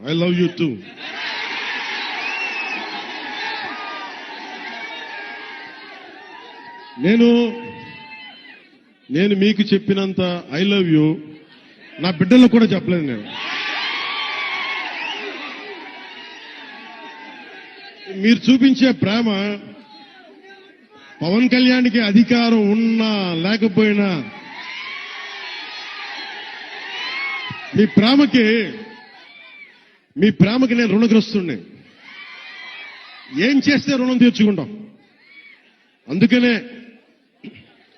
I love you two. నేను మీకు చెప్పినంత ఐ లవ్ యూ నా బిడ్డలకు కూడా చెప్పలేదు. నేను మీరు చూపించే ప్రేమ పవన్ కళ్యాణ్కి అధికారం ఉన్నా లేకపోయినా మీ ప్రేమకి నేను రుణగ్రస్తుడిని. ఏం చేస్తే రుణం తీర్చుకుంటాం. అందుకనే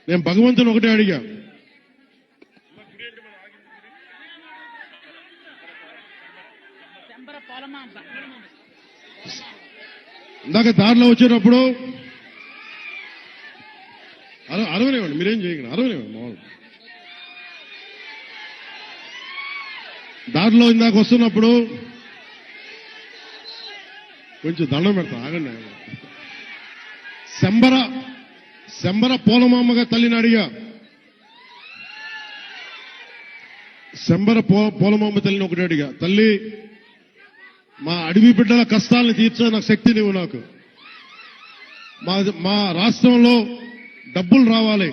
నేను భగవంతుని ఒకటే అడిగా, ఇందాక దారిలో వచ్చేటప్పుడు అరవనివ్వండి, మీరేం చేయగలరు, అరవనివ్వండి. మామూలు దారిలో ఇందాక వస్తున్నప్పుడు కొంచెం దండం పెడతా, ఆగండి. శంబర పోలమామగా తల్లిని అడిగా. శంబర పోలమామ తల్లిని ఒకటి అడిగా, తల్లి మా అడవి బిడ్డల కష్టాలను తీర్చే నాకు శక్తి నీవు. నాకు మా రాష్ట్రంలో డబ్బులు రావాలి,